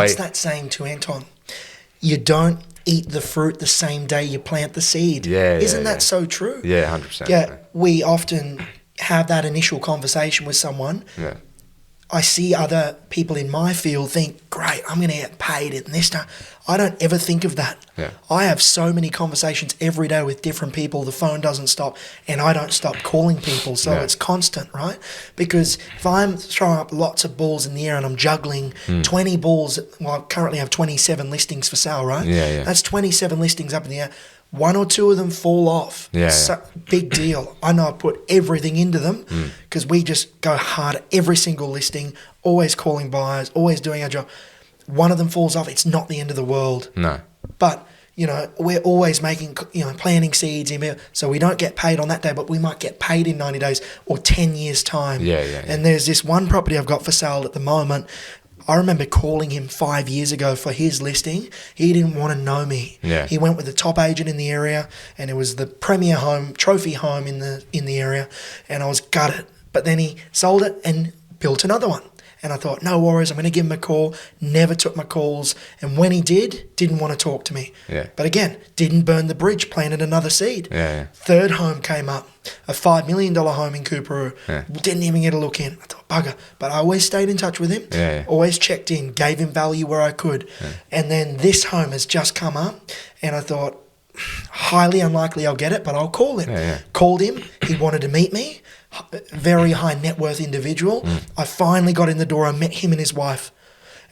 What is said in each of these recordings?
What's that saying to Anton? You don't eat the fruit the same day you plant the seed. Isn't that so true? Yeah, 100%. Yeah, we often have that initial conversation with someone. Yeah. I see other people in my field think, great, I'm going to get paid in this time. I don't ever think of that. Yeah. I have so many conversations every day with different people. The phone doesn't stop, and I don't stop calling people. So it's constant, right? Because if I'm throwing up lots of balls in the air and I'm juggling 20 balls, well, I currently have 27 listings for sale, right? Yeah. That's 27 listings up in the air. One or two of them fall off. Big deal. I know I put everything into them because we just go hard at every single listing, always calling buyers, always doing our job. One of them falls off, it's not the end of the world. No. But, we're always making, planting seeds, so we don't get paid on that day, but we might get paid in 90 days or 10 years' time. Yeah. And there's this one property I've got for sale at the moment. I remember calling him 5 years ago for his listing. He didn't want to know me. Yeah. He went with the top agent in the area, and it was the premier home, trophy home in the area, and I was gutted. But then he sold it and built another one. And I thought, no worries, I'm going to give him a call. Never took my calls. And when he didn't want to talk to me. Yeah. But again, didn't burn the bridge, planted another seed. Yeah. Third home came up, a $5 million home in Cooperoo. Yeah. Didn't even get a look in. I thought, bugger. But I always stayed in touch with him. Yeah. Always checked in, gave him value where I could. Yeah. And then this home has just come up, and I thought, highly unlikely I'll get it, but I'll call him. Yeah. Called him. He wanted to meet me. Very high net worth individual. I finally got in the door. I met him and his wife.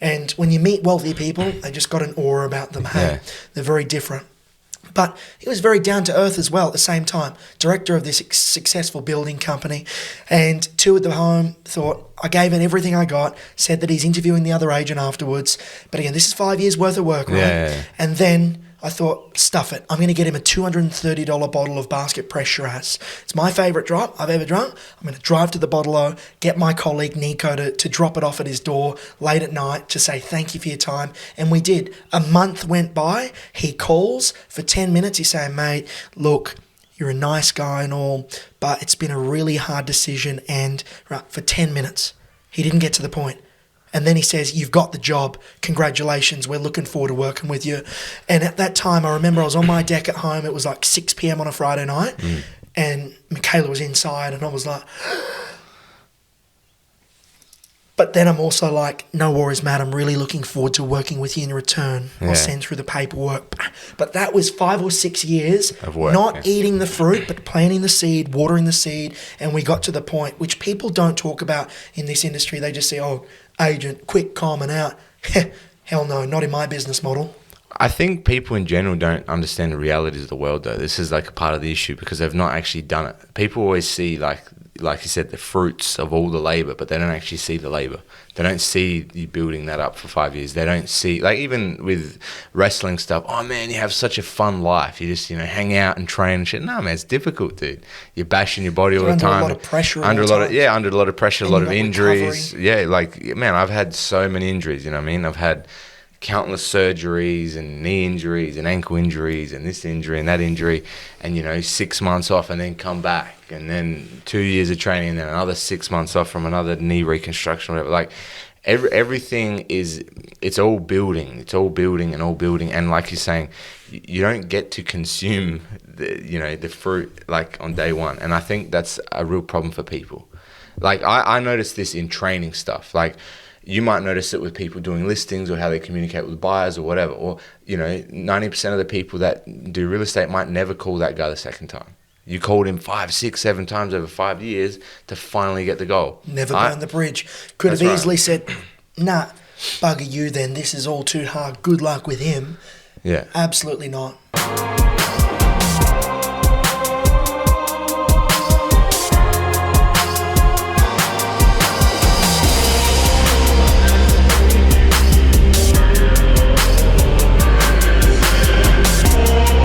And when you meet wealthy people, they just got an aura about them. Hey, they're very different. But he was very down to earth as well at the same time. Director of this successful building company. And toured the home, thought, I gave it everything I got, said that he's interviewing the other agent afterwards. But again, this is 5 years worth of work, right? Yeah. And then I thought, stuff it. I'm going to get him a $230 bottle of Basket Press Shiraz. It's my favourite drop I've ever drunk. I'm going to drive to the bottle-o, get my colleague Nico to drop it off at his door late at night to say thank you for your time. And we did. A month went by. He calls for 10 minutes. He's saying, mate, look, you're a nice guy and all, but it's been a really hard decision. And for 10 minutes, he didn't get to the point. And then he says, you've got the job. Congratulations. We're looking forward to working with you. And at that time, I remember I was on my deck at home. It was like 6 p.m. on a Friday night. And Michaela was inside, and I was like... But then I'm also like, no worries, Matt. I'm really looking forward to working with you in return. I'll send through the paperwork. But that was 5 or 6 years of work, not eating the fruit, but planting the seed, watering the seed. And we got to the point, which people don't talk about in this industry. They just say, oh, agent, quick, calm and out. Hell no, not in my business model. I think people in general don't understand the realities of the world, though. This is like a part of the issue because they've not actually done it. People always see, like you said, the fruits of all the labor, but they don't actually see the labor. They don't see you building that up for 5 years. They don't see, like even with wrestling stuff, oh man, you have such a fun life. You just, hang out and train and shit. No, man, it's difficult, dude. You're bashing your body all the time. Under a lot of pressure. Under a lot of pressure, a lot of injuries. Recovery. Yeah, like, man, I've had so many injuries, you know what I mean? I've had countless surgeries and knee injuries and ankle injuries and this injury and that injury and 6 months off and then come back and then 2 years of training and then another 6 months off from another knee reconstruction, whatever. Like everything it's all building and like you're saying, you don't get to consume the fruit like on day one. And I think that's a real problem for people. Like I noticed this in training stuff. Like you might notice it with people doing listings or how they communicate with buyers or whatever. Or, 90% of the people that do real estate might never call that guy the second time. You called him 5, 6, 7 times over 5 years to finally get the goal. Never burn the bridge. Could have easily said, nah, bugger you then. This is all too hard. Good luck with him. Yeah. Absolutely not.